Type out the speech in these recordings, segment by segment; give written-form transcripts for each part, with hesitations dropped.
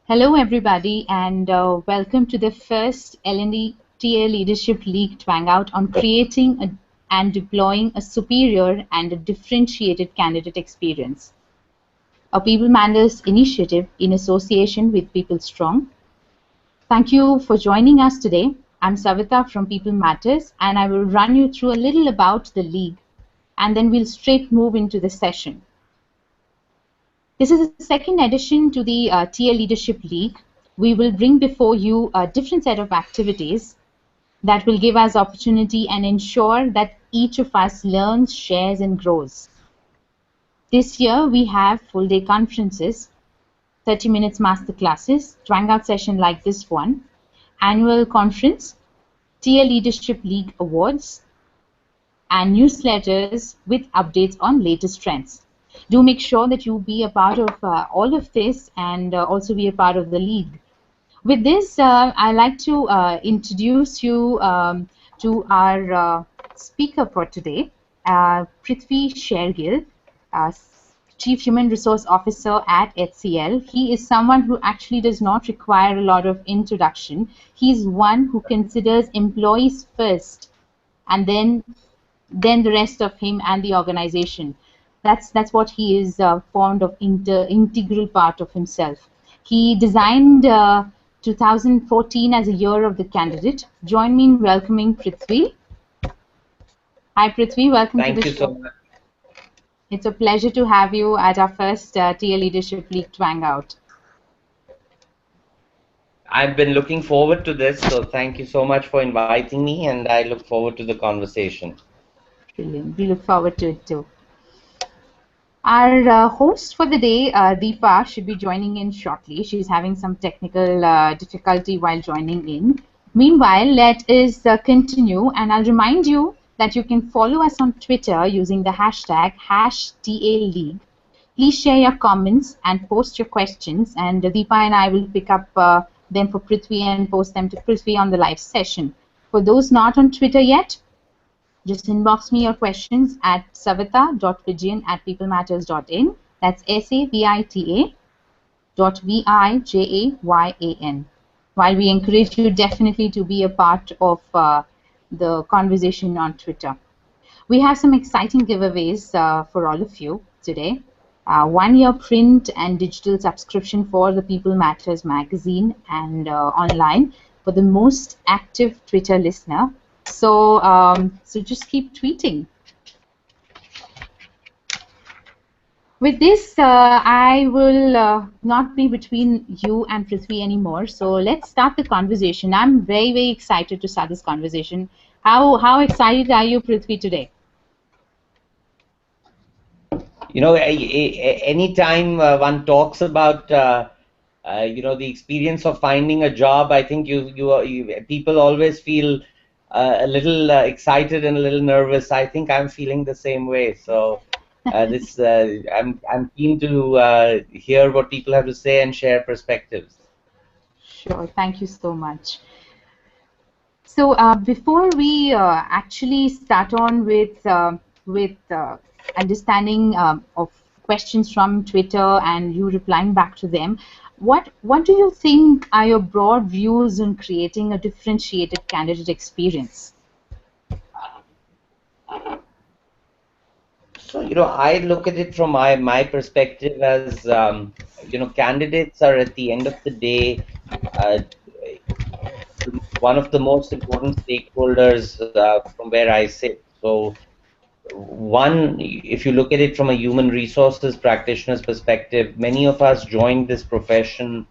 Hello, everybody, and welcome to the first L&D TA Leadership League Twangout on creating and deploying a superior and a differentiated candidate experience. A People Matters initiative in association with People Strong. Thank you for joining us today. I'm Savita from People Matters, and I will run you through a little about the league, and then we'll straight move into the session. This is the second edition to the TA Leadership League. We will bring before you a different set of activities that will give us opportunity and ensure that each of us learns, shares, and grows. This year we have full-day conferences, 30 minutes master classes, Twangout session like this one, annual conference, TA Leadership League awards, and newsletters with updates on latest trends. Do make sure that you be a part of all of this and also be a part of the league. With this, I'd like to introduce you to our speaker for today, Prithvi Shergill, Chief Human Resource Officer at HCL. He is someone who actually does not require a lot of introduction. He's one who considers employees first and then the rest of him and the organization. That's what he is fond of, integral part of himself. He designed 2014 as a year of the candidate. Join me in welcoming Prithvi. Hi Prithvi, welcome to the show. Thank you so much. It's a pleasure to have you at our first TA Leadership League Twangout. I've been looking forward to this, so thank you so much for inviting me, and I look forward to the conversation. Brilliant. We look forward to it too. Our host for the day, Deepa, should be joining in shortly. She's having some technical difficulty while joining in. Meanwhile, let us continue, and I'll remind you that you can follow us on Twitter using the hashtag #TALeague. Please share your comments and post your questions, and Deepa and I will pick up them for Prithvi and post them to Prithvi on the live session. For those not on Twitter yet, just inbox me your questions at savita.vijayan@peoplematters.in. That's savita.vijayan. While we encourage you definitely to be a part of the conversation on Twitter. We have some exciting giveaways for all of you today. 1-year print and digital subscription for the People Matters magazine and online for the most active Twitter listener. So, so just keep tweeting. With this, I will not be between you and Prithvi anymore. So let's start the conversation. I'm very, very excited to start this conversation. How excited are you, Prithvi, today? You know, anytime one talks about you know, the experience of finding a job, I think people always feel a little excited and a little nervous. I think I'm feeling the same way. So I'm keen to hear what people have to say and share perspectives. Sure, thank you so much. So before we actually start on with understanding of questions from Twitter and you replying back to them, what do you think are your broad views on creating a differentiated candidate experience? So, you know, I look at it from my perspective as, you know, candidates are at the end of the day one of the most important stakeholders from where I sit. So, one, if you look at it from a human resources practitioner's perspective, many of us joined this profession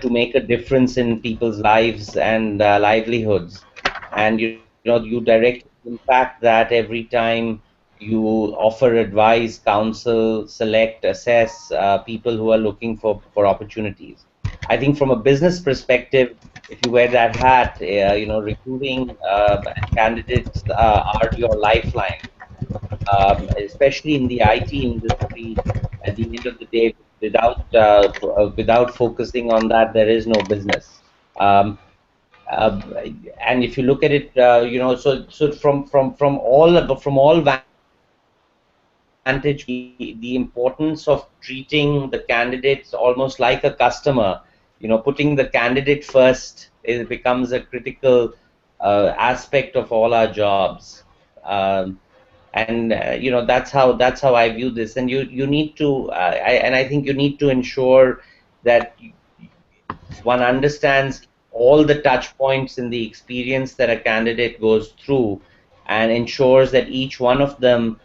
to make a difference in people's lives and livelihoods. And you know, you direct impact that every time you offer advice, counsel, select, assess people who are looking for opportunities. I think from a business perspective, if you wear that hat, you know, recruiting candidates are your lifeline. Especially in the IT industry, at the end of the day, without focusing on that, there is no business. And if you look at it, you know, so from all vantage, the importance of treating the candidates almost like a customer putting the candidate first, it becomes a critical aspect of all our jobs. And that's how I view this. And you need to I think you need to ensure that one understands all the touch points in the experience that a candidate goes through, and ensures that each one of them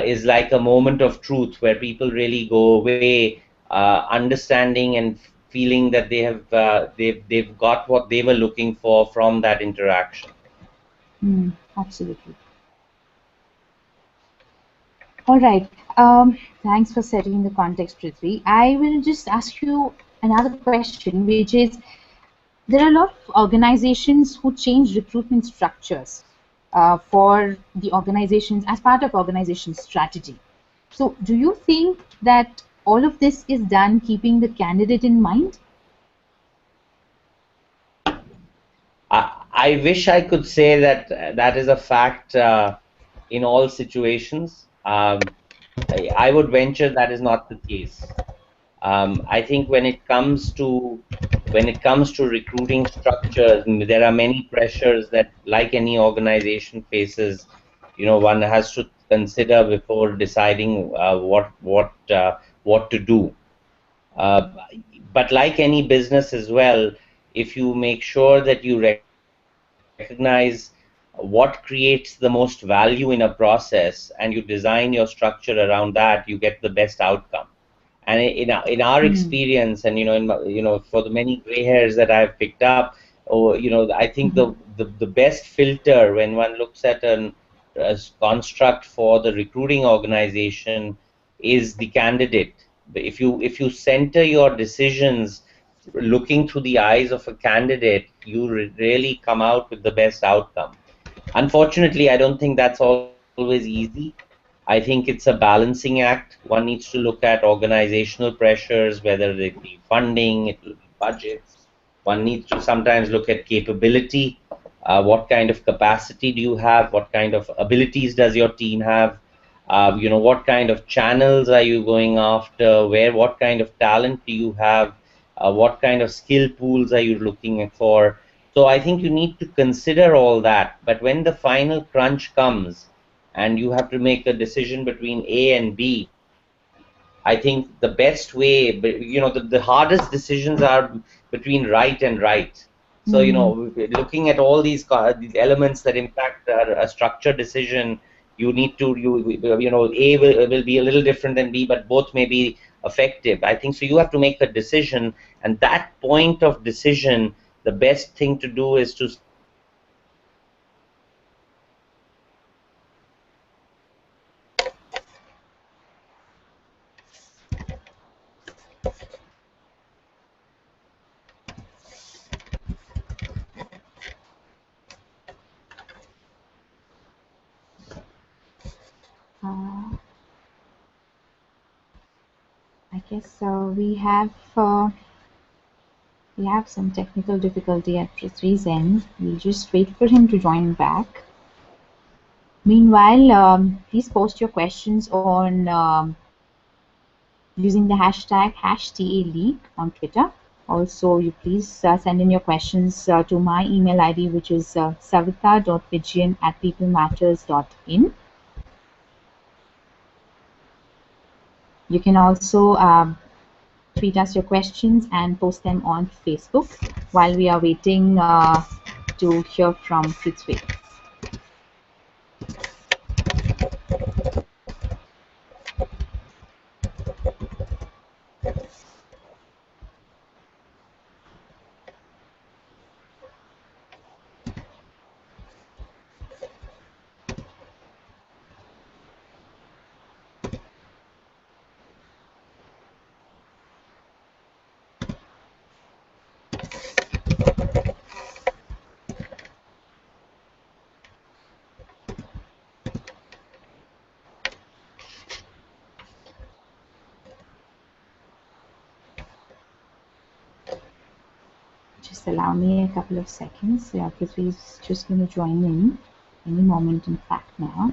is like a moment of truth where people really go away understanding and feeling that they've got what they were looking for from that interaction. Absolutely. All right. Thanks for setting the context, Prithvi. I will just ask you another question, which is there are a lot of organizations who change recruitment structures for the organizations as part of organization strategy. So, do you think that all of this is done keeping the candidate in mind? I wish I could say that that is a fact in all situations. I would venture that is not the case. I think when it comes to recruiting structures, there are many pressures that, like any organization faces, one has to consider before deciding what to do. Uh, but like any business as well, if you make sure that you recognize what creates the most value in a process and you design your structure around that, you get the best outcome. And in our Hmm. experience, and for the many gray hairs that I've picked up, I think the best filter when one looks at a construct for the recruiting organization is the candidate. If you center your decisions looking through the eyes of a candidate, you really come out with the best outcome. Unfortunately, I don't think that's always easy. I think it's a balancing act. One needs to look at organizational pressures, whether it be funding, it will be budgets. One needs to sometimes look at capability. What kind of capacity do you have? What kind of abilities does your team have? What kind of channels are you going after? What kind of talent do you have? What kind of skill pools are you looking for? So I think you need to consider all that. But when the final crunch comes and you have to make a decision between A and B, I think the best way, but the hardest decisions are between right and right. So, Hmm. looking at all these elements that impact a structured decision, you need to, A will be a little different than B, but both may be effective. I think so. You have to make a decision, and that point of decision, the best thing to do is to say, what are the strengths of this organization? What are the weaknesses? Uh, I guess we have some technical difficulty at Prithvi's end. We'll just wait for him to join back. Meanwhile, please post your questions on using the hashtag #TALeak on Twitter. Also, you please send in your questions to my email ID, which is savita.vijayan@peoplematters.in. You can also tweet us your questions and post them on Facebook while we are waiting to hear from Prithvi. Just allow me a couple of seconds. Yeah, Prithvi is just going to join in any moment, in fact, now.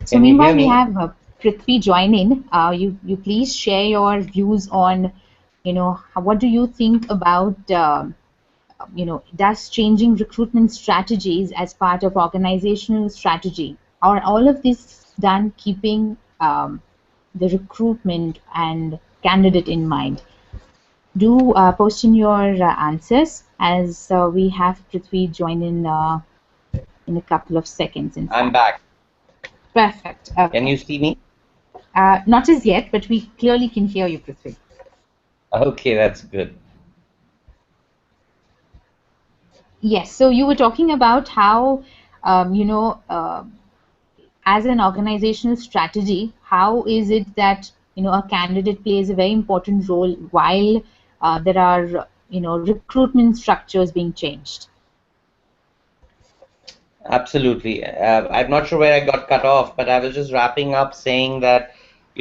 So Can you hear meanwhile, we me? have Prithvi join in. You please share your views on, what do you think about, does changing recruitment strategies as part of organizational strategy? Are all of this done keeping the recruitment and candidate in mind? Do post in your answers as we have Prithvi join in a couple of seconds, in I'm fact. back. Perfect. Can Okay. you see me? Not as yet, but we clearly can hear you, Prithvi. Okay, that's good. Yes. So you were talking about how, as an organizational strategy, how is it that a candidate plays a very important role while there are recruitment structures being changed? Absolutely. I'm not sure where I got cut off, but I was just wrapping up saying that,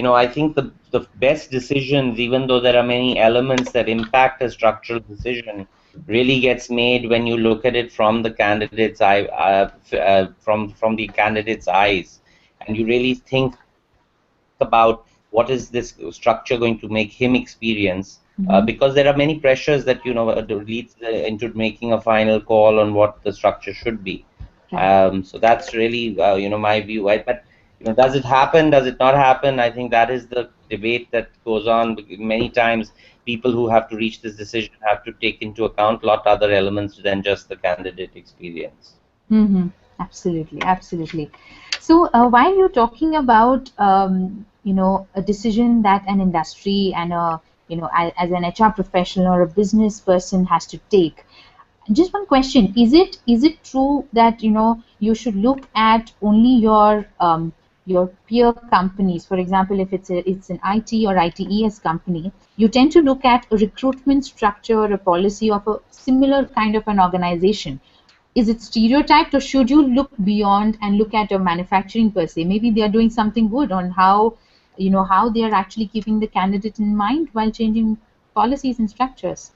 I think the best decisions, even though there are many elements that impact a structural decision, really gets made when you look at it from the candidate's eye, from the candidate's eyes, and you really think about what is this structure going to make him experience, Mm-hmm. because there are many pressures that leads into making a final call on what the structure should be. Right. So that's really my view, right? But does it happen, does it not happen? I think that is the debate that goes on. Many times people who have to reach this decision have to take into account a lot other elements than just the candidate experience. Mm-hmm. Absolutely, absolutely. So while you're talking about a decision that an industry and as an HR professional or a business person has to take, just one question: is it true that you should look at only your peer companies? For example, if it's an IT or ITES company, you tend to look at a recruitment structure or a policy of a similar kind of an organization. Is it stereotyped, or should you look beyond and look at a manufacturing per se? Maybe they are doing something good on how they are actually keeping the candidate in mind while changing policies and structures.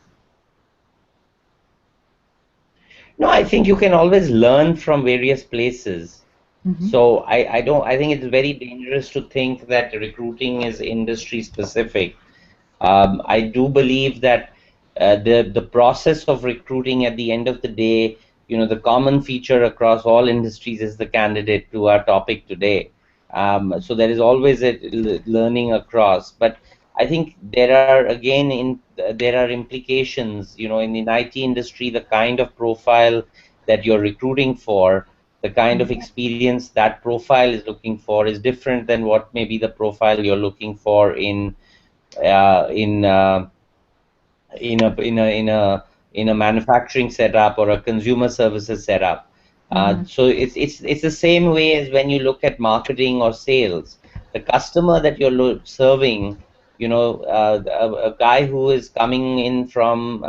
No, I think you can always learn from various places. Mm-hmm. So I think it's very dangerous to think that recruiting is industry specific. I do believe that the process of recruiting at the end of the day, the common feature across all industries is the candidate to our topic today. So there is always a learning across, but I think there are implications. In IT industry, the kind of profile that you're recruiting for, the kind of experience that profile is looking for, is different than what maybe the profile you're looking for uh, in uh, in a manufacturing setup or a consumer services setup. Mm-hmm. So it's the same way as when you look at marketing or sales. The customer that you're serving, a guy who is coming in from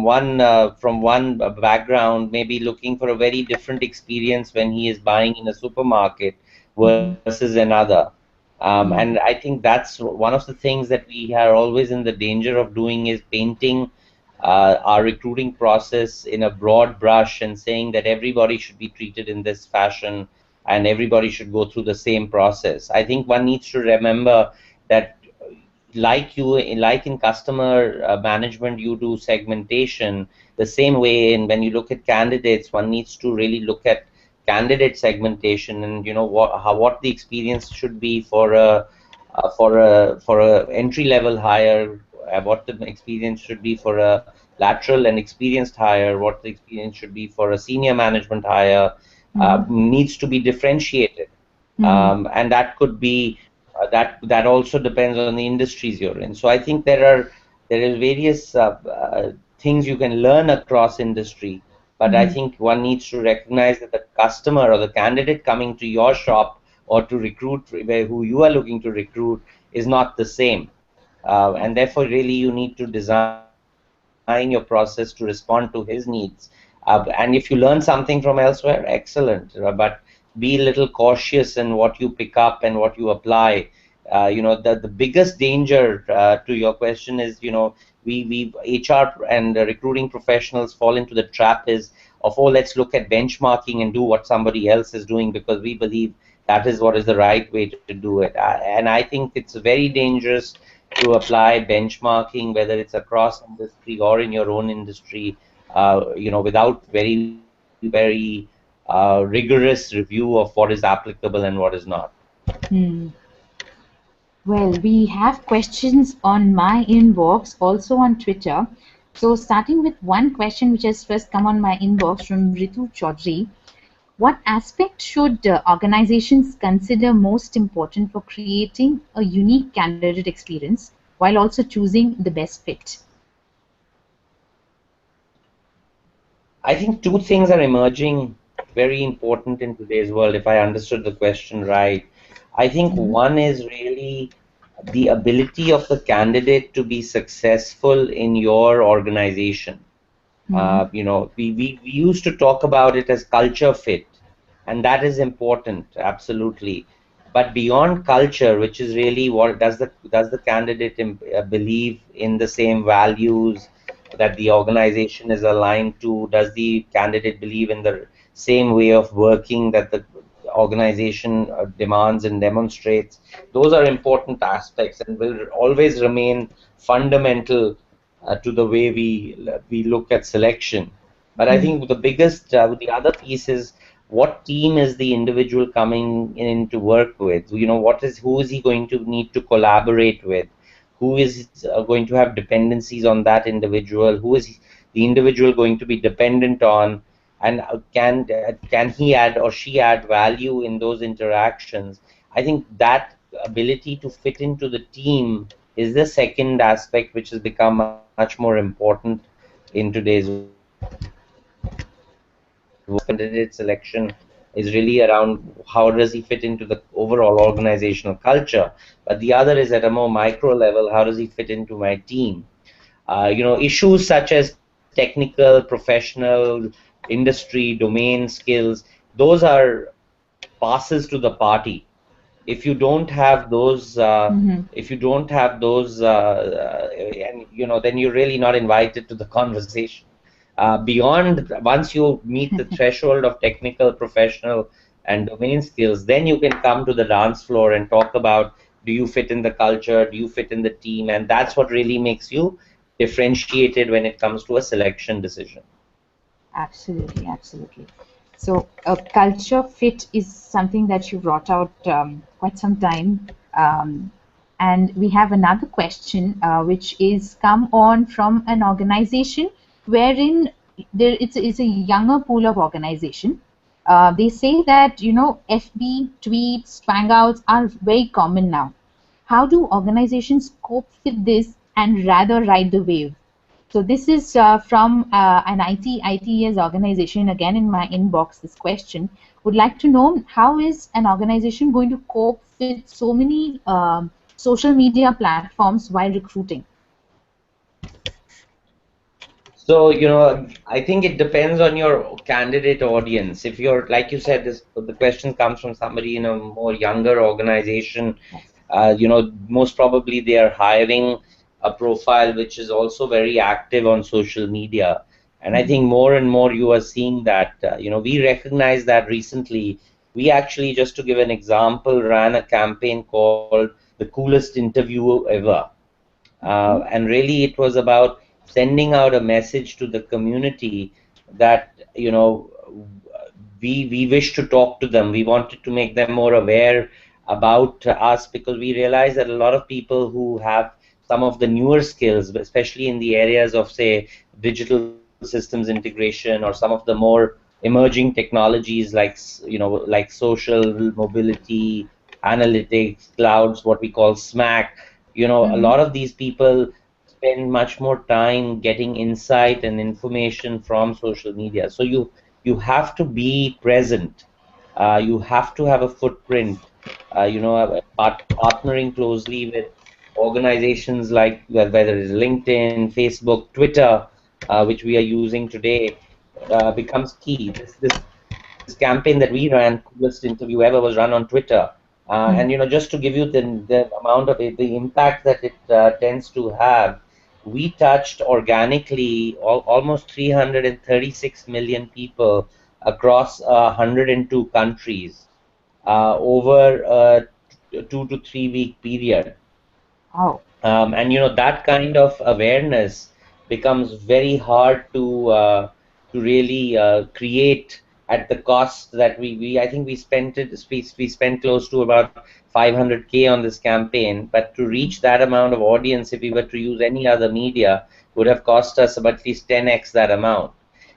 one background, maybe looking for a very different experience when he is buying in a supermarket Mm-hmm. versus another. And Mm-hmm. I think that's one of the things that we are always in the danger of doing, is painting our recruiting process in a broad brush and saying that everybody should be treated in this fashion and everybody should go through the same process. I think one needs to remember that, like in customer management, you do segmentation the same way. And when you look at candidates, one needs to really look at candidate segmentation, and what the experience should be for a entry level hire, what the experience should be for a lateral and experienced hire, what the experience should be for a senior management hire, Mm-hmm. needs to be differentiated. Mm-hmm. And that could be that also depends on the industries you're in. So I think there is various things you can learn across industry, but I Mm-hmm. think one needs to recognize that the customer or the candidate coming to your shop or to recruit, who you are looking to recruit, is not the same. And therefore, really, you need to design your process to respond to his needs. And if you learn something from elsewhere, excellent. But be a little cautious in what you pick up and what you apply. The biggest danger to your question is, we HR and recruiting professionals fall into the trap is of, oh, let's look at benchmarking and do what somebody else is doing because we believe that is what is the right way to do it. And I think it's very dangerous to apply benchmarking, whether it's across industry or in your own industry, without very rigorous review of what is applicable and what is not. Hmm. Well, we have questions on my inbox, also on Twitter. So, starting with one question which has first come on my inbox from Ritu Chaudhary. What aspect should organizations consider most important for creating a unique candidate experience while also choosing the best fit? I think two things are emerging very important in today's world, if I understood the question right. I think Mhm. one is really the ability of the candidate to be successful in your organization. Mhm. We used to talk about it as culture fit, and that is important, absolutely. But beyond culture, which is really what does the candidate believe in the same values that the organization is aligned to? Does the candidate believe in the same way of working that the organization demands and demonstrates? Those are important aspects and will always remain fundamental to the way we look at selection. But I Mhm. think the other piece is what team is the individual coming in to work with? Who is he going to need to collaborate with? Who is going to have dependencies on that individual? Who is the individual going to be dependent on? And can he add or she add value in those interactions? I think that ability to fit into the team is the second aspect which has become much more important in today's world. Candidate selection is really around how does he fit into the overall organizational culture, but the other is at a more micro level, how does he fit into my team? Issues such as technical, professional, industry, domain skills, those are passes to the party. If you don't have those Mhm. if you don't have those and then you're really not invited to the conversation. Beyond, once you meet the threshold of technical, professional, and domain skills, then you can come to the dance floor and talk about, do you fit in the culture, do you fit in the team, and that's what really makes you differentiated when it comes to a selection decision. Absolutely, absolutely. So, culture fit is something that you brought out quite some time. Um, and we have another question which is come on from an organization wherein it's a younger pool of organization. They say that, FB, tweets, Twangouts are very common now. How do organizations cope with this and rather ride the wave? So this is from an ITES organization. Again, in my inbox, this question would like to know how is an organization going to cope with so many social media platforms while recruiting? So, I think it depends on your candidate audience. If you're, like you said, the question comes from somebody in a more younger organization, Yes. most probably they are hiring a profile which is also very active on social media. And I Mhm. think more and more you are seeing that. We recognize that recently. We actually, just to give an example, ran a campaign called The Coolest Interview Ever. Okay. And really, it was about sending out a message to the community that, we wish to talk to them. We wanted to make them more aware about us because we realize that a lot of people who have some of the newer skills, especially in the areas of, say, digital systems integration or some of the more emerging technologies like, like social mobility, analytics, clouds, what we call SMAC. A Mm-hmm. lot of these people spend much more time getting insight and information from social media. So you have to be present. You have to have a footprint. Partnering closely with organizations like, whether it's LinkedIn, Facebook, Twitter, which we are using today, becomes key. This campaign that we ran, coolest interview ever, was run on Twitter. And just to give you the amount of the impact that it tends to have, we touched organically almost 336 million people across 102 countries over a 2 to 3 week period. Oh. And that kind of awareness becomes very hard to really create at the cost that we I think we spent close to about 500K on this campaign, but to reach that amount of audience, if we were to use any other media, would have cost us about at least 10x that amount.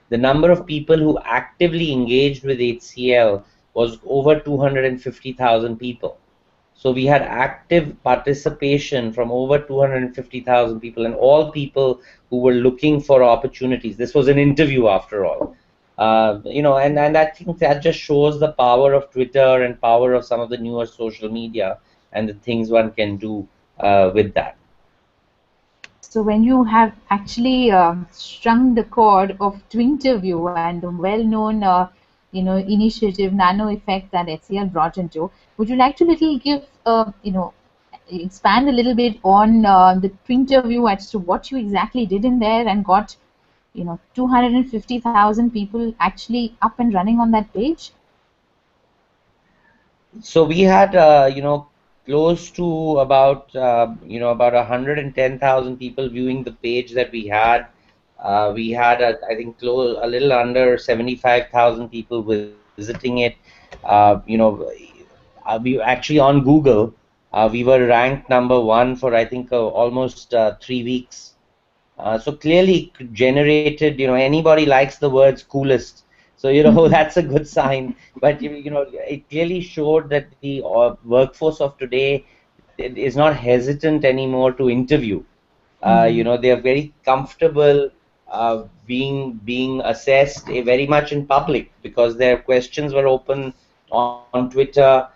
The number of people who actively engaged with HCL was over 250,000 people. So we had active participation from over 250,000 people, and all people who were looking for opportunities. This was an interview after all. And I think that just shows the power of Twitter and power of some of the newer social media and the things one can do with that. So when you have actually strung the chord of Twinterview and the well-known, initiative Nano Effect that HCL brought into, would you like to little give, expand a little bit on the Twinterview as to what you exactly did in there and got, 250,000 people actually up and running on that page? So we had, close to about 110,000 people viewing the page that we had. We had, I think, a little under 75,000 people visiting it. We actually on Google, we were ranked number one for I think almost 3 weeks. So clearly generated, anybody likes the words coolest. So, that's a good sign. But, it clearly showed that the workforce of today is not hesitant anymore to interview. They are very comfortable being assessed very much in public because their questions were open on Twitter.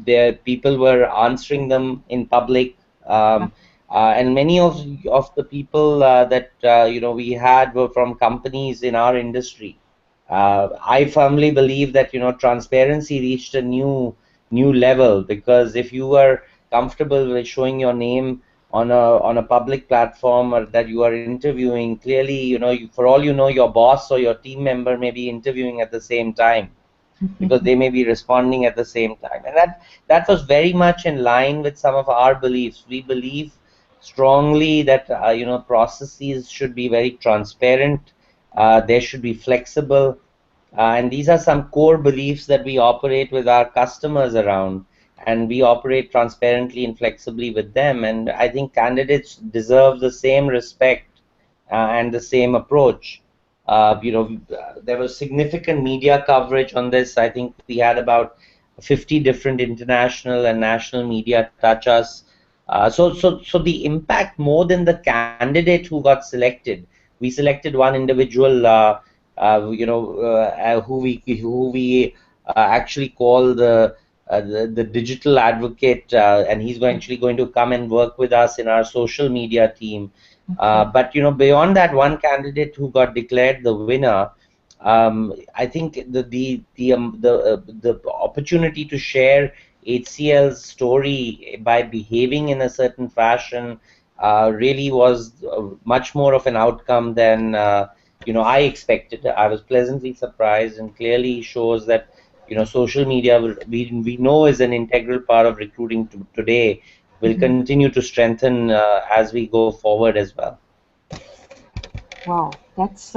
Their people were answering them in public, and many of the people that we had were from companies in our industry. I firmly believe that transparency reached a new level, because if you were comfortable with showing your name on a public platform, or that you are interviewing, clearly for all you know, your boss or your team member may be interviewing at the same time, because they may be responding at the same time. And that was very much in line with some of our beliefs. We believe strongly that processes should be very transparent, they should be flexible, and these are some core beliefs that we operate with our customers around, and we operate transparently and flexibly with them. And I think candidates deserve the same respect and the same approach. There was significant media coverage on this. I think we had about 50 different international and national media touch us. So the impact, more than the candidate who got selected, we selected one individual, who we actually call the digital advocate, and he's actually going to come and work with us in our social media team. But beyond that one candidate who got declared the winner, I think the opportunity to share HCL's story by behaving in a certain fashion really was much more of an outcome than I expected. I was pleasantly surprised, and clearly shows that social media we know is an integral part of recruiting today, will Mhm. continue to strengthen as we go forward as well. Wow, that's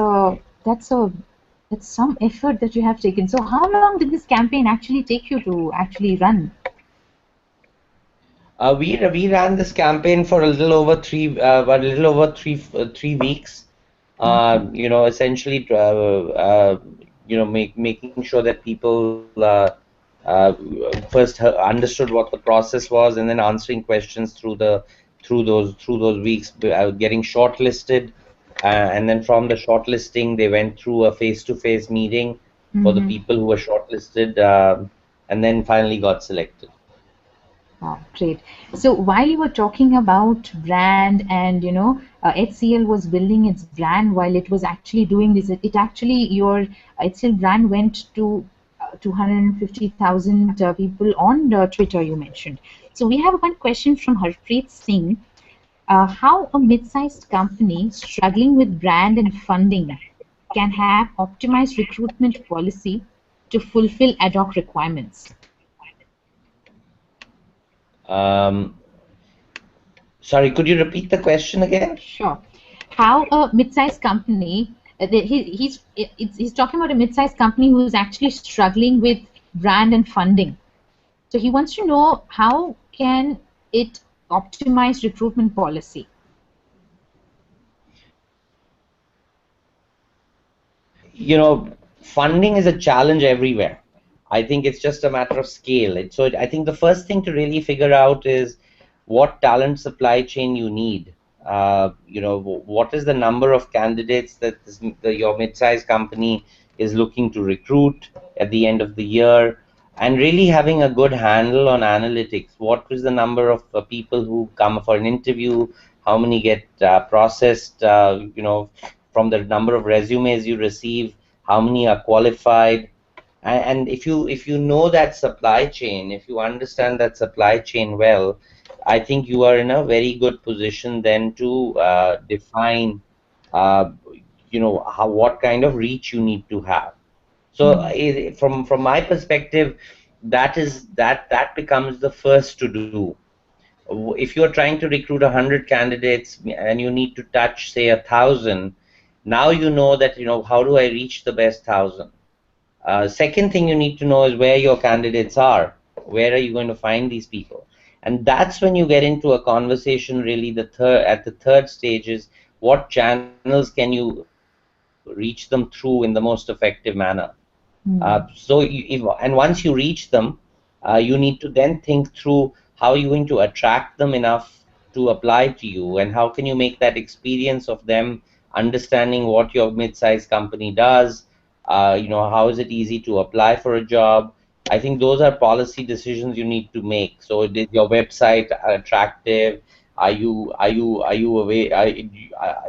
some effort that you have taken. So how long did this campaign actually take you to actually run? We ran this campaign for a little over 3 weeks. Okay. Essentially, making sure that people first understood what the process was, and then answering questions through those weeks, getting shortlisted, and then from the shortlisting, they went through a face-to-face meeting for the Mm-hmm. people who were shortlisted, and then finally got selected. Wow, great. So while you were talking about brand and HCL was building its brand while it was actually doing this, it actually your HCL brand went to 250,000 people on Twitter, you mentioned. So we have one question from Harpreet Singh. How a mid-sized company struggling with brand and funding can have optimized recruitment policy to fulfill ad hoc requirements. Um, Sorry, could you repeat the question again? Sure. How a mid-sized company, he's talking about a mid-sized company who's actually struggling with brand and funding. So he wants to know how can it optimize recruitment policy. You know, funding is a challenge everywhere. I think it's just a matter of scale. So I think the first thing to really figure out is what talent supply chain you need. What is the number of candidates that your mid-sized company is looking to recruit at the end of the year, and really having a good handle on analytics. What is the number of people who come for an interview? How many get processed? From the number of resumes you receive, how many are qualified, and if you know that supply chain, if you understand that supply chain well, I think you are in a very good position then to define uh, how what kind of reach you need to have. So Hmm. from my perspective, that becomes the first to do. If you're trying to recruit 100 candidates and you need to touch, say, 1,000, now you know that, how do I reach the best 1,000? Second thing you need to know is where your candidates are. Where are you going to find these people? And that's when you get into a conversation. Really, at the third stage is what channels can you reach them through in the most effective manner. Hmm. And once you reach them, you need to then think through how you're going to attract them enough to apply to you, and how can you make that experience of them understanding what your mid-sized company does. How is it easy to apply for a job? I think those are policy decisions you need to make. So is your website attractive? Are you away?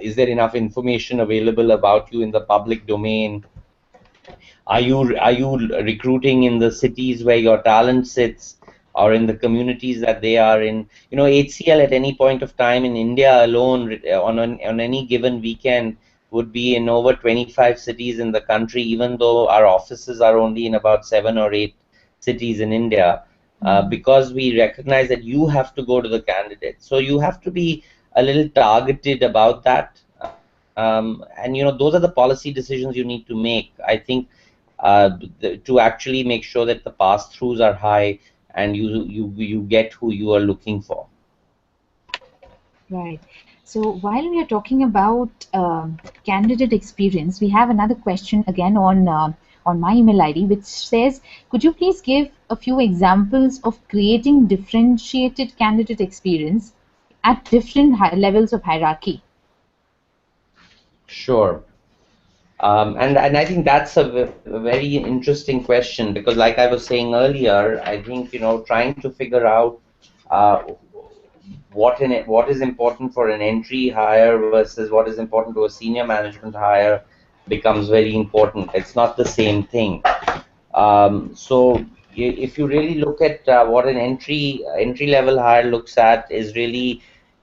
Is there enough information available about you in the public domain? Are you recruiting in the cities where your talent sits, or in the communities that they are in? HCL at any point of time in India alone, on any given weekend, would be in over 25 cities in the country, even though our offices are only in about 7 or 8 cities in India, Hmm. because we recognize that you have to go to the candidates. So you have to be a little targeted about that. And those are the policy decisions you need to make. I think to actually make sure that the pass-throughs are high and you get who you are looking for. Right. So while we are talking about candidate experience, we have another question again on my email ID, which says, "Could you please give a few examples of creating differentiated candidate experience at different levels of hierarchy?" Sure. And I think that's a very interesting question, because like I was saying earlier, I think trying to figure out uh, what is important for an entry hire versus what is important to a senior management hire becomes very important. It's not the same thing. So if you really look at what an entry level hire looks at, is really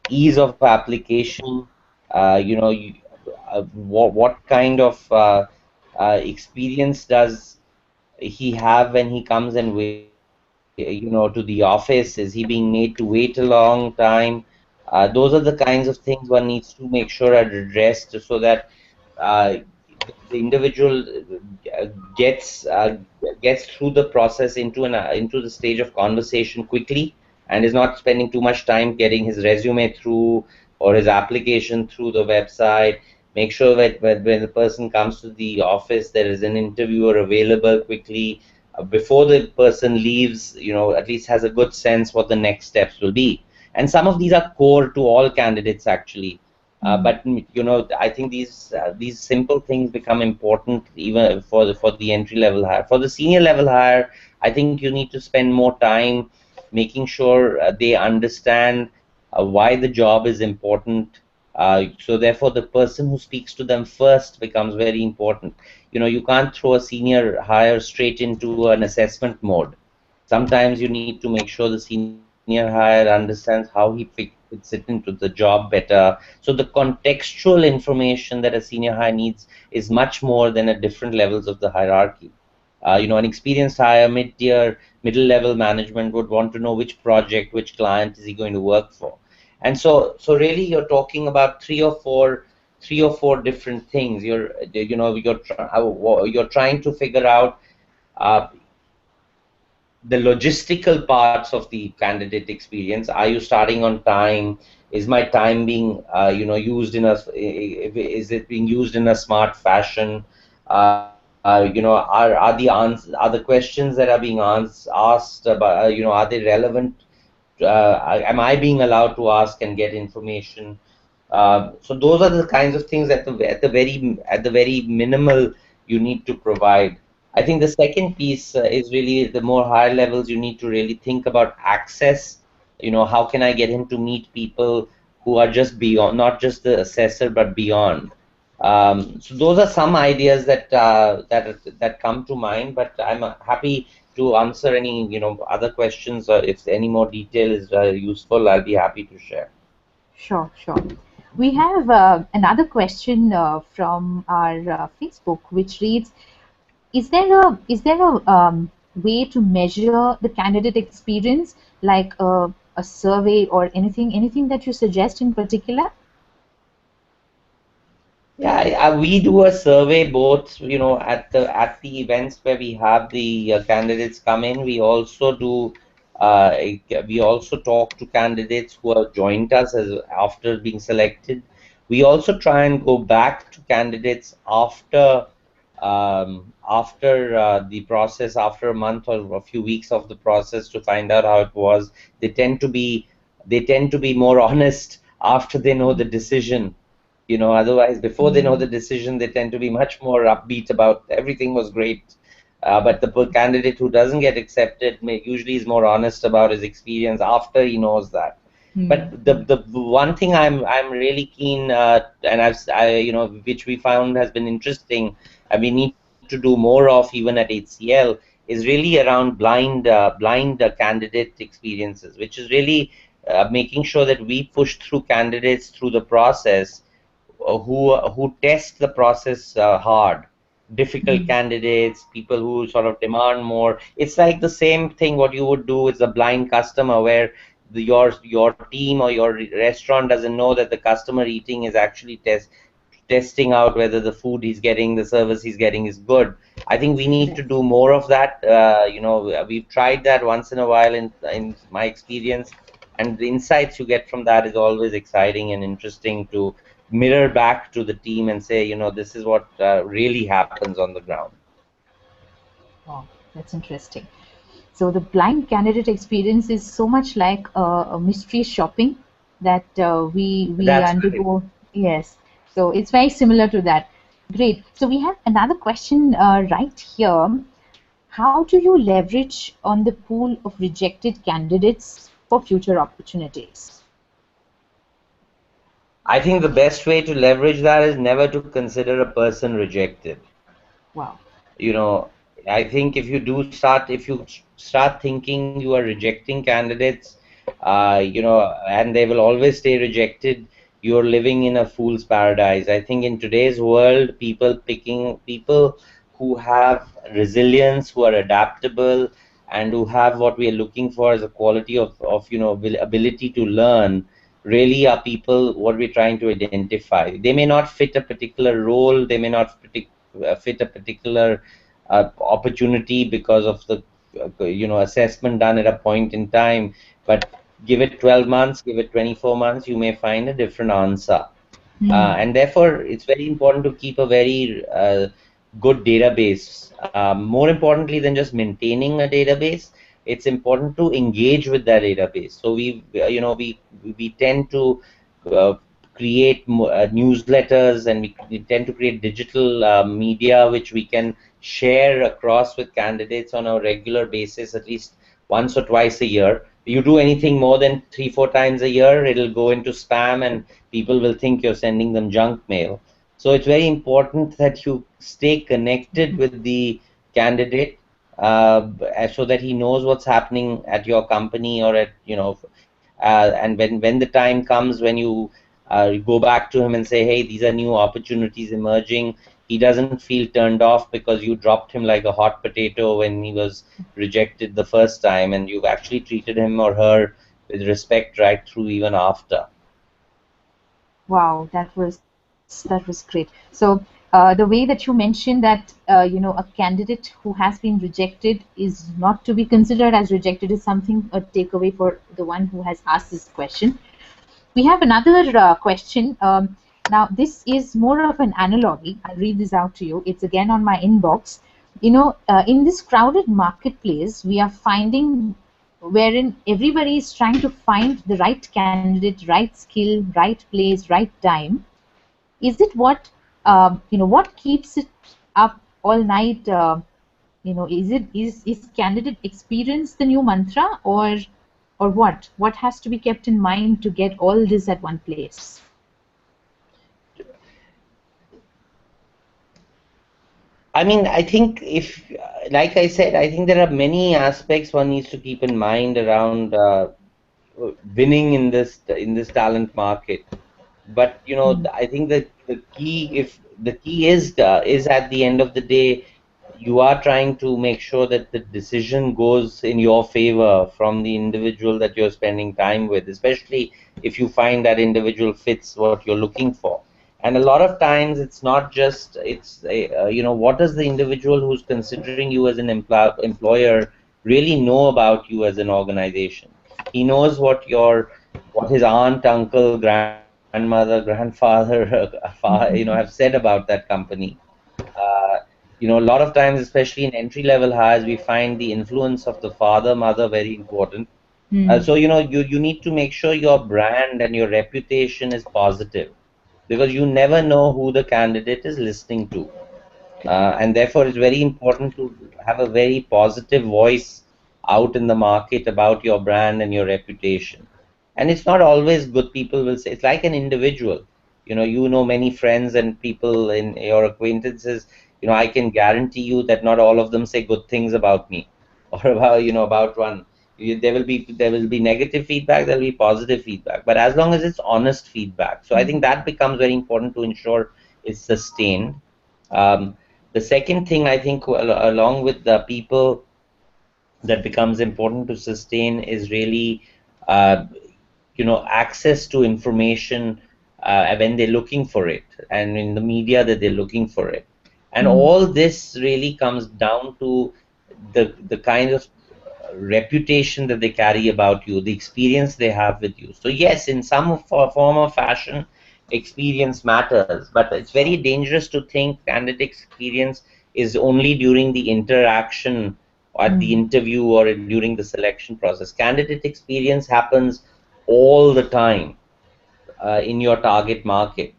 ease of application. What kind of experience does he have when he comes and to the office? Is he being made to wait a long time? Those are the kinds of things one needs to make sure are addressed, so that uh, the individual uh, gets uh, gets through the process into the stage of conversation quickly, and is not spending too much time getting his resume through or his application through the website. Make sure that when the person comes to the office, there is an interviewer available quickly before the person leaves. At least has a good sense what the next steps will be. And some of these are core to all candidates, actually. But I think these simple things become important even for the entry level hire. For the senior level hire, I think you need to spend more time making sure they understand why the job is important. So therefore, the person who speaks to them first becomes very important. You can't throw a senior hire straight into an assessment mode. Sometimes you need to make sure the senior senior hire understands how he fits it into the job better. So the contextual information that a senior hire needs is much more than at different levels of the hierarchy. An experienced hire, mid-tier, middle-level management would want to know which project, which client is he going to work for. And so really you're talking about three or four different things. You're trying to figure out uh, the logistical parts of the candidate experience. Are you starting on time? Is my time being used in a is it being used in a smart fashion? Are the questions that are being asked about, are they relevant? Am I being allowed to ask and get information? So those are the kinds of things at the very minimal you need to provide. I think the second piece is really the more higher levels. You need to really think about access. How can I get him to meet people who are just beyond, not just the assessor, but beyond. So those are some ideas that come to mind. But I'm happy to answer any other questions. If any more detail is useful, I'll be happy to share. Sure, sure. We have another question from our Facebook, which reads: Is there a way to measure the candidate experience, like a survey or anything that you suggest in particular? Yeah, we do a survey both, at the events where we have the candidates come in. We also talk to candidates who have joined us as after being selected. We also try and go back to candidates after the process, after a month or a few weeks of the process, to find out how it was. They tend to be they tend to be more honest after they know the decision. Otherwise, before they know the decision, they tend to be much more upbeat about everything was great. But the candidate who doesn't get accepted usually is more honest about his experience after he knows that. Hmm. But the one thing I'm really keen, and which we found has been interesting, and we need to do more of even at HCL, is really around blind candidate experiences, which is really making sure that we push through candidates through the process who test the process hard. Difficult Hmm. candidates, people who sort of demand more. It's like the same thing what you would do with a blind customer, where your team or your restaurant doesn't know that the customer eating is actually testing out whether the food he's getting, the service he's getting is good. I think we need to Correct. do more of that. We've tried that once in a while in my experience, and the insights you get from that is always exciting and interesting to mirror back to the team and say, this is what really happens on the ground. Oh, that's interesting. So the blind candidate experience is so much like a mystery shopping that we That's right. undergo. Yes, so it's very similar to that. Great. So we have another question right here. How do you leverage on the pool of rejected candidates for future opportunities? I think the best way to leverage that is never to consider a person rejected. Wow. you know I think if you start thinking you are rejecting candidates, and they will always stay rejected, you're living in a fool's paradise. I think in today's world, people picking people who have resilience, who are adaptable, and who have what we are looking for as a quality of ability to learn, really are people what we're trying to identify. They may not fit a particular role, they may not fit a particular opportunity because of the assessment done at a point in time, but give it 12 months, give it 24 months, you may find a different answer. Hmm. And therefore it's very important to keep a very good database. More importantly than just maintaining a database, it's important to engage with that database. So we tend to uh, create newsletters, and we tend to create digital media which we can share across with candidates on a regular basis, at least once or twice a year. You do anything more than 3-4 times a year, it'll go into spam, and people will think you're sending them junk mail. So it's very important that you stay connected with the candidate, so that he knows what's happening at your company or at, and when the time comes when you go back to him and say, hey, these are new opportunities emerging, he doesn't feel turned off because you dropped him like a hot potato when he was rejected the first time, and you've actually treated him or her with respect right through even after. Wow, that was great. So the way that you mentioned that a candidate who has been rejected is not to be considered as rejected is something a takeaway for the one who has asked this question. We have another question. Now, this is more of an analogy. I'll read this out to you. It's again on my inbox. In this crowded marketplace, we are finding wherein everybody is trying to find the right candidate, right skill, right place, right time. Is it what keeps it up all night? Is candidate experience the new mantra, or what has to be kept in mind to get all this at one place? I mean, I think like I said, I think there are many aspects one needs to keep in mind around winning in this talent market. But I think that the key is at the end of the day, you are trying to make sure that the decision goes in your favor from the individual that you're spending time with, especially if you find that individual fits what you're looking for. And a lot of times it's not just what does the individual who's considering you as an employer really know about you as an organization. He knows what his aunt, uncle, grandmother, grandfather, have said about that company. Uh, a lot of times, especially in entry level hires, we find the influence of the father, mother very important. Hmm. So, you need to make sure your brand and your reputation is positive, because you never know who the candidate is listening to. And therefore, it's very important to have a very positive voice out in the market about your brand and your reputation. And it's not always good people will say, it's like an individual. Many friends and people in your acquaintances, I can guarantee you that not all of them say good things about me or about one. There will be negative feedback, there'll be positive feedback, but as long as it's honest feedback. So I think that becomes very important to ensure it's sustained. Um, the second thing I think, along with the people, that becomes important to sustain is really, uh, access to information when they're looking for it, and in the media that they're looking for it. And Hmm. all this really comes down to the kind of reputation that they carry about you, the experience they have with you. So yes, in some form or fashion, experience matters, but it's very dangerous to think candidate experience is only during the interaction, at the Hmm. interview, or during the selection process. Candidate experience happens all the time in your target market,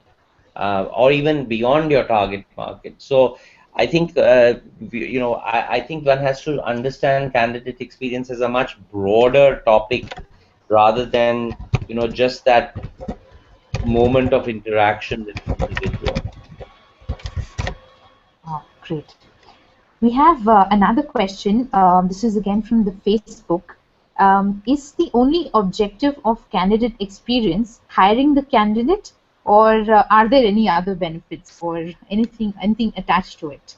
or even beyond your target market. So I think, I think one has to understand candidate experience as a much broader topic, rather than just that moment of interaction with the individual. Oh, great. We have another question. This is again from the Facebook. Is the only objective of candidate experience hiring the candidate, or are there any other benefits or anything attached to it?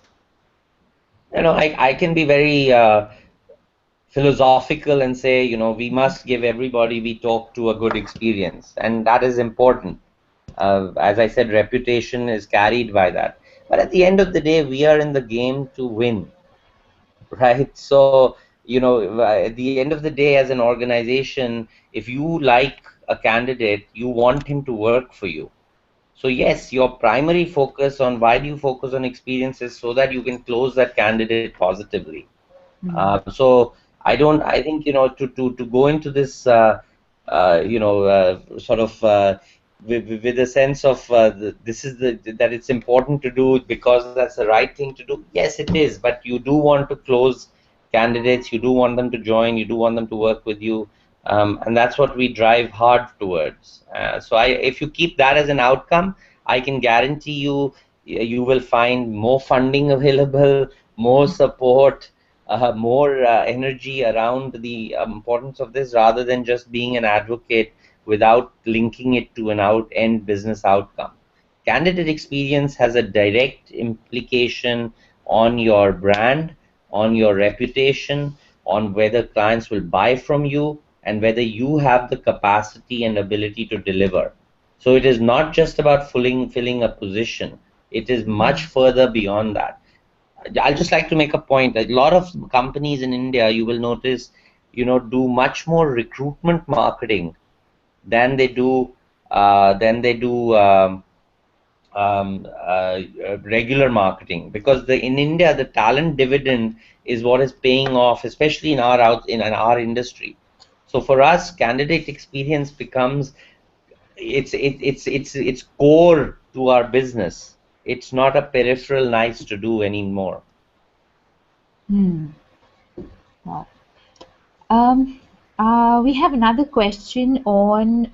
I can be very philosophical and say, we must give everybody we talk to a good experience, and that is important. As I said, reputation is carried by that. But at the end of the day, we are in the game to win, right? So, at the end of the day, as an organization, if you like a candidate, you want him to work for you. So yes, your primary focus on why do you focus on experiences, so that you can close that candidate positively. Hmm. So I think, to go into this, sort of, with a sense of, this is that it's important to do it because that's the right thing to do. Yes, it is, but you do want to close candidates, you do want them to join, you do want them to work with you, and that's what we drive hard towards. So if you keep that as an outcome, I can guarantee you, you will find more funding available, more support, more energy around the importance of this rather than just being an advocate without linking it to an end business outcome. Candidate experience has a direct implication on your brand, on your reputation, on whether clients will buy from you, and whether you have the capacity and ability to deliver. So it is not just about filling a position. It is much further beyond that. I'll just like to make a point. A lot of companies in India, you will notice, do much more recruitment marketing than they do than they do regular marketing, because in India the talent dividend is what is paying off, especially in our industry. So for us, candidate experience becomes it's core to our business. It's not a peripheral nice to do anymore. Hmm. Wow. Um, we have another question on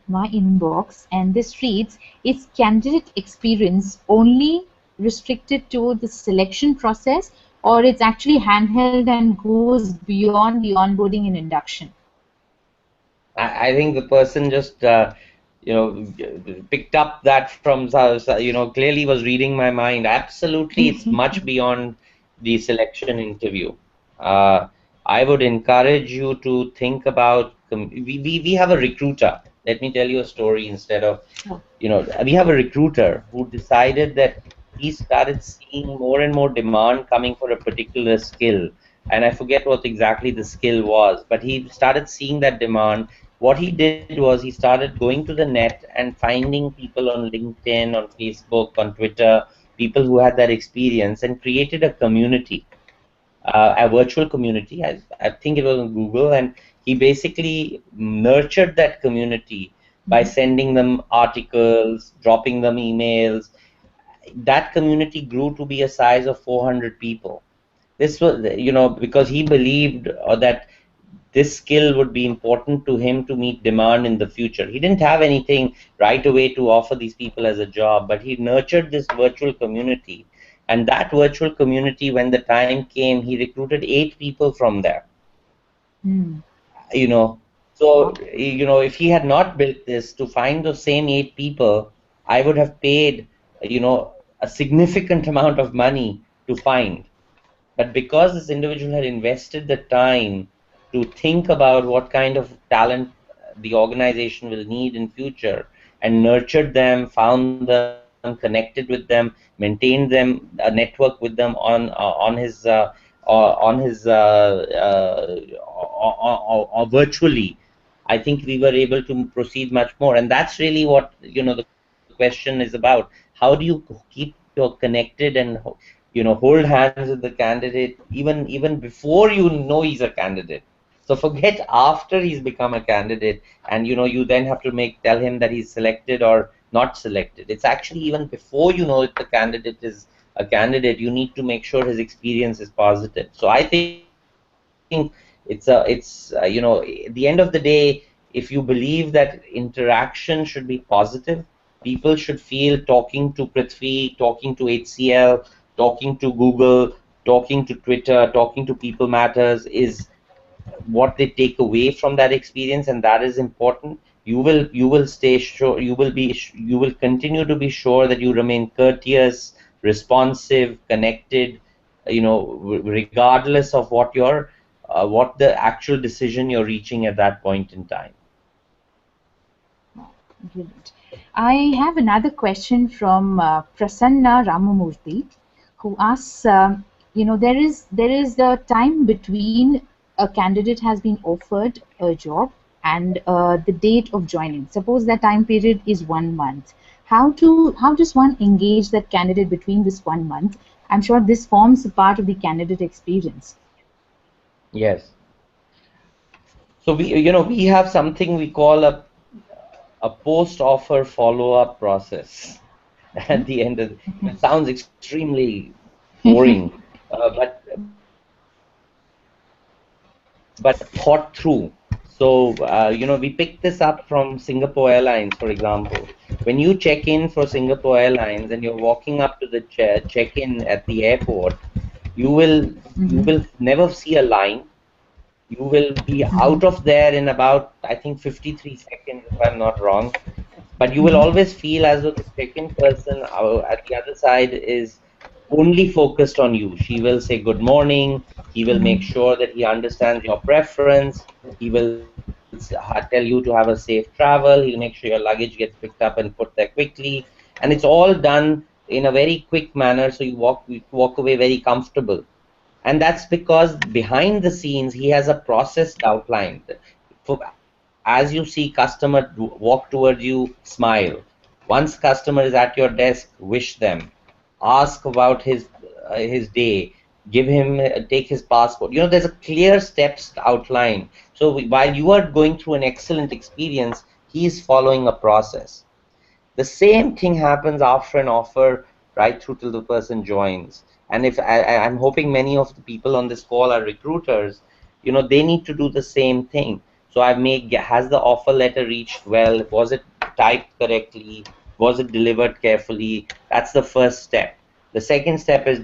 my inbox, and this reads: is candidate experience only restricted to the selection process, or it's actually handheld and goes beyond the onboarding and induction? I think the person just picked up that from clearly was reading my mind. Absolutely, it's much beyond the selection interview. Uh, I would encourage you to think about we have a recruiter. Let me tell you a story instead of Oh. we have a recruiter who decided that he started seeing more and more demand coming for a particular skill, and I forget what exactly the skill was, but he started seeing that demand. What he did was he started going to the net and finding people on LinkedIn, on Facebook, on Twitter, people who had that experience, and created a community, a virtual community. I think it was on Google, and he basically nurtured that community by Mhm. sending them articles, dropping them emails. That community grew to be a size of 400 people. This was, because he believed that this skill would be important to him to meet demand in the future. He didn't have anything right away to offer these people as a job, but he nurtured this virtual community. And that virtual community, when the time came, he recruited 8 people from there. Hmm. You know, so, Wow. if he had not built this to find those same 8 people, I would have paid, a significant amount of money to find. But because this individual had invested the time to think about what kind of talent the organization will need in future, and nurtured them, found them, connected with them, maintained them, network with them on his virtually, I think we were able to proceed much more. And that's really what the question is about. How do you keep your connected and hold hands with the candidate even before you know he's a candidate? So forget after he's become a candidate, and you then have to tell him that he's selected or not selected. It's actually even before you know if the candidate is a candidate, you need to make sure his experience is positive. So I think at the end of the day, if you believe that interaction should be positive, people should feel talking to Prithvi, talking to HCL, talking to Google, talking to Twitter, talking to People Matters is what they take away from that experience, and that is important. You will stay sure, you will continue to be sure that you remain courteous, responsive, connected, regardless of what the actual decision you're reaching at that point in time. Brilliant. I have another question from Prasanna Ramamurthy, who asks, there is the time between a candidate has been offered a job and the date of joining. Suppose that time period is 1 month. How does one engage that candidate between this 1 month? I'm sure this forms a part of the candidate experience. Yes. So we have something we call a post offer follow up process. At the end of it sounds extremely boring, but thought through. So we picked this up from Singapore Airlines, for example. When you check in for Singapore Airlines and you're walking up to the check in at the airport, you will you Mm-hmm. will never see a line. You will be Mm-hmm. out of there in about, I think, 53 seconds, if I'm not wrong. But you will Mm-hmm. always feel as though the second person at the other side is only focused on you. She will say good morning. He will make Mm-hmm. sure that he understands your preference. He will tell you to have a safe travel. He'll make sure your luggage gets picked up and put there quickly. And it's all done in a very quick manner, so you walk away very comfortable. And that's because behind the scenes he has a process outlined. As you see customer walk towards you, smile. Once customer is at your desk, wish them, ask about his day, give him take his passport. There's a clear steps outlined. So while you are going through an excellent experience, he is following a process. The same thing happens after an offer, right through till the person joins. And if I'm hoping many of the people on this call are recruiters, they need to do the same thing. So has the offer letter reached well? Was it typed correctly? Was it delivered carefully? That's the first step. The second step is,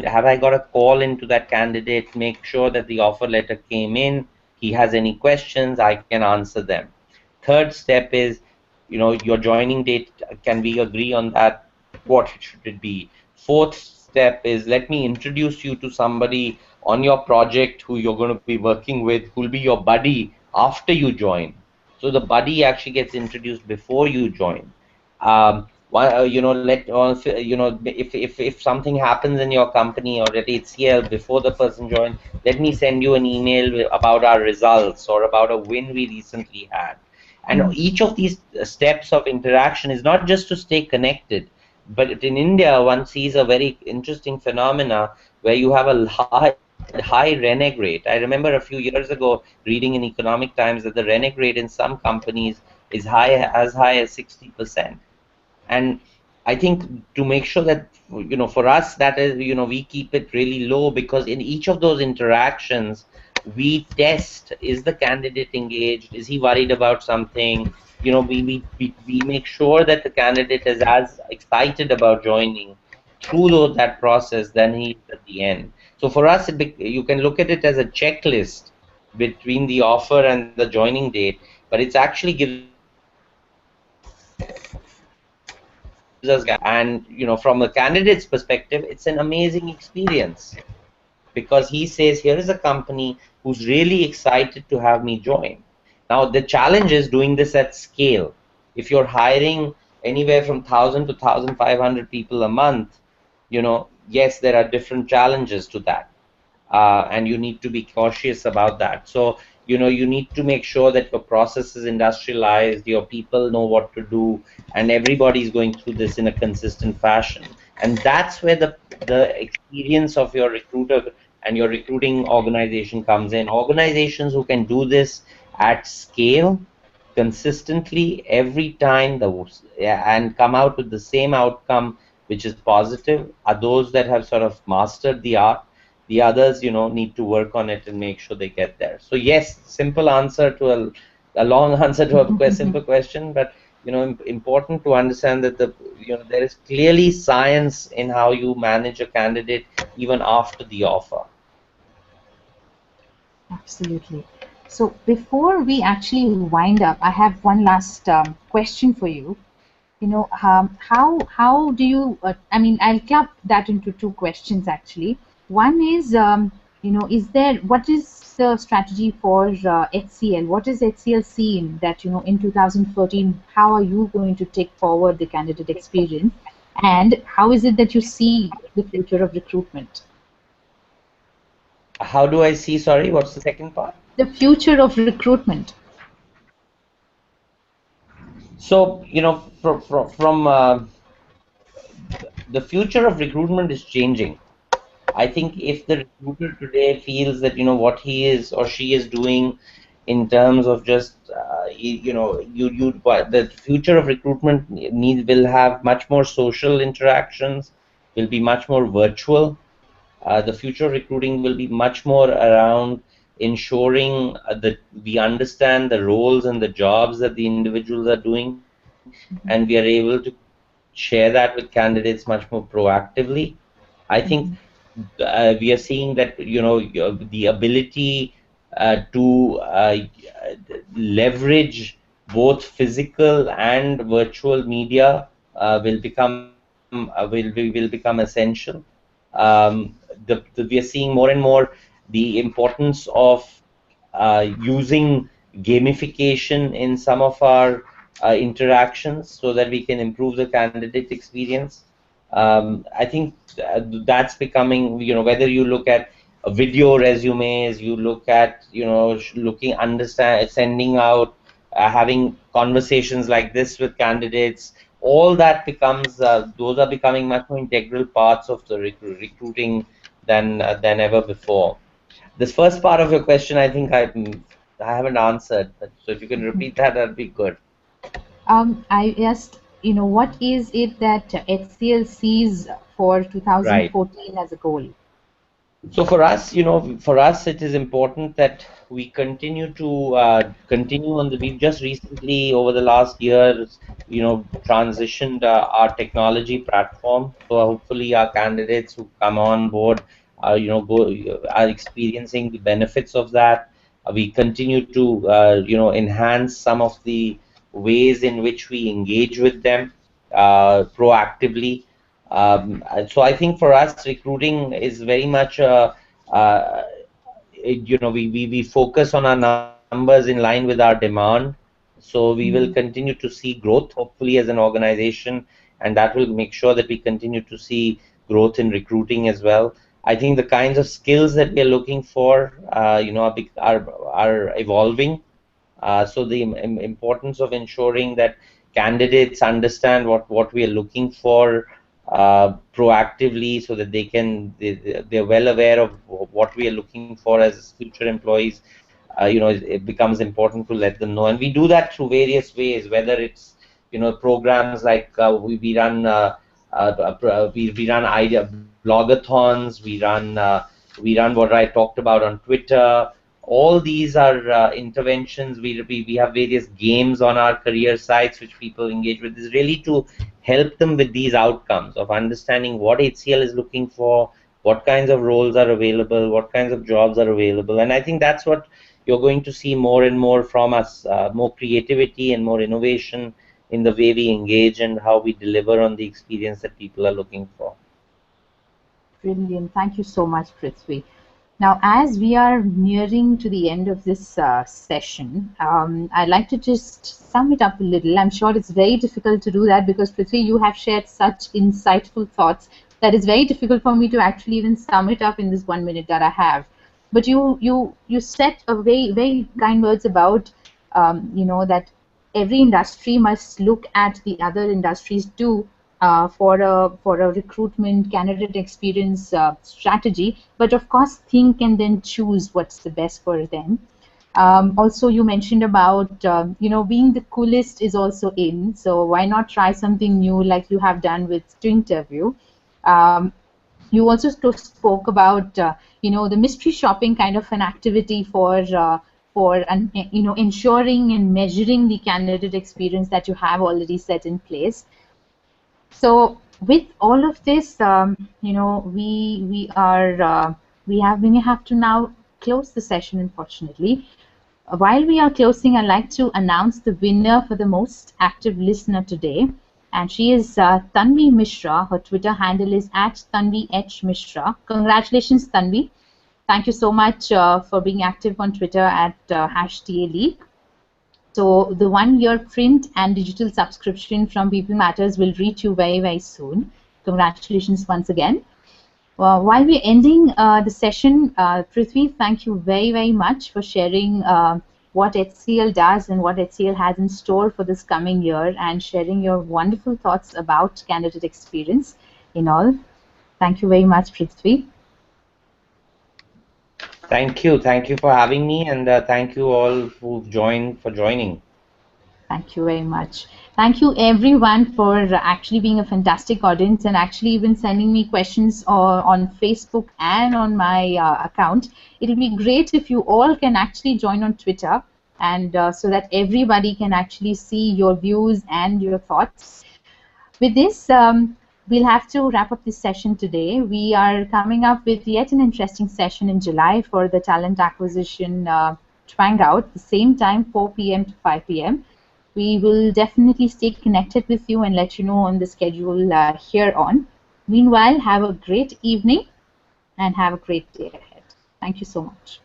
have I got a call into that candidate, make sure that the offer letter came in, he has any questions, I can answer them. Third step is, your joining date, can we agree on that? What should it be? Fourth step is, let me introduce you to somebody on your project who you're going to be working with, who'll be your buddy after you join. So the buddy actually gets introduced before you join. Let if something happens in your company or at HCL before the person joins, let me send you an email about our results or about a win we recently had. And each of these steps of interaction is not just to stay connected, but in India, one sees a very interesting phenomena where you have a high renick rate. I remember a few years ago reading in Economic Times that the renick rate in some companies is as high as 60%. And I think, to make sure that, for us, that is, we keep it really low, because in each of those interactions we test, is the candidate engaged, is he worried about something. We make sure that the candidate is as excited about joining through that process than he is at the end. So for us, you can look at it as a checklist between the offer and the joining date, but it actually gives us guidance. And from the candidate's perspective, it's an amazing experience, because he says, here is a company who's really excited to have me join. Now the challenge is doing this at scale. If you're hiring anywhere from 1,000 to 1,500 people a month, yes, there are different challenges to that, and you need to be cautious about that. So, you need to make sure that your process is industrialized, your people know what to do, and everybody is going through this in a consistent fashion. And that's where the experience of your recruiter and your recruiting organization comes in. Organizations who can do this at scale consistently every time, and come out with the same outcome, which is positive, are those that have sort of mastered the art. The others, need to work on it and make sure they get there. So yes, simple answer to a long answer to a simple question, but important to understand that there is clearly science in how you manage a candidate even after the offer. Absolutely. So before we actually wind up, I have one last question for you. How do you? I mean, I'll club that into two questions actually. One is, is there what is the strategy for HCL? What is HCL seeing that in 2014? How are you going to take forward the candidate experience, and how is it that you see the future of recruitment? How do I see, sorry, what's the second part? The future of recruitment. So, the future of recruitment is changing. I think if the recruiter today feels that what he is or she is doing in terms of just the future of recruitment will have much more social interactions, will be much more virtual. The future of recruiting will be much more around ensuring that we understand the roles and the jobs that the individuals are doing, and we are able to share that with candidates much more proactively. I think we are seeing that the ability to leverage both physical and virtual media will become essential. We are seeing more and more the importance of using gamification in some of our interactions so that we can improve the candidate experience. I think that's becoming, whether you look at video resumes, you look at, sending out, having conversations like this with candidates, all that becomes, those are becoming much more integral parts of the recruiting than ever before. This first part of your question, I think I haven't answered, so if you can repeat that, that'd be good. I asked, what is it that HCL sees for Right. 2014 as a goal? So for us, it is important that we continue to continue on the. We've just recently, over the last years, transitioned our technology platform. So hopefully, our candidates who come on board, are experiencing the benefits of that. We continue to, enhance some of the ways in which we engage with them proactively. So I think for us, recruiting is very much uh, we focus on our numbers in line with our demand. So we will Mm, continue to see growth, hopefully, as an organization, and that will make sure that we continue to see growth in recruiting as well. I think the kinds of skills that we are looking for, are evolving. So the importance of ensuring that candidates understand what we are looking for proactively, so that they're well aware of what we are looking for as future employees. It becomes important to let them know, and we do that through various ways, whether it's programs like we run idea blogathons, we run what I talked about on Twitter. All these are interventions. We have various games on our career sites which people engage with. Is really to help them with these outcomes of understanding what HCL is looking for, what kinds of roles are available, what kinds of jobs are available. And I think that's what you're going to see more and more from us, more creativity and more innovation in the way we engage and how we deliver on the experience that people are looking for. brilliant. Thank you so much, Prithvi. Now, as we are nearing to the end of this session, I'd like to just sum it up a little. I'm sure it's very difficult to do that because, Prithvi, you have shared such insightful thoughts that it's very difficult for me to actually even sum it up in this 1 minute that I have. But you said a very kind words about that every industry must look at the other industries too for a recruitment candidate experience strategy, but of course think and then choose what's the best for them. Also, you mentioned about being the coolest is also in, so why not try something new like you have done with to interview. Um, you also spoke about the mystery shopping kind of an activity for ensuring and measuring the candidate experience that you have already set in place. So with all of this, we have to now close the session, unfortunately. While we are closing, I'd like to announce the winner for the most active listener today, and she is Tanvi Mishra. Her Twitter handle is @Tanvi H Mishra. Congratulations, Tanvi! Thank you so much for being active on Twitter at #TALeague. So the 1 year print and digital subscription from People Matters will reach you very soon. Congratulations once again. While we're ending the session, Prithvi, thank you very much for sharing what HCL does and what HCL has in store for this coming year and sharing your wonderful thoughts about candidate experience in all. Thank you very much, Prithvi. Thank you for having me, and thank you all who've joined for joining. Thank you very much. Thank you everyone for actually being a fantastic audience and actually even sending me questions on Facebook and on my account. It'll be great if you all can actually join on Twitter and so that everybody can actually see your views and your thoughts. With this, we'll have to wrap up this session today. We are coming up with yet an interesting session in July for the talent acquisition Twangout, the same time, 4 p.m. to 5 p.m. We will definitely stay connected with you and let you know on the schedule here on. Meanwhile, have a great evening and have a great day ahead. Thank you so much.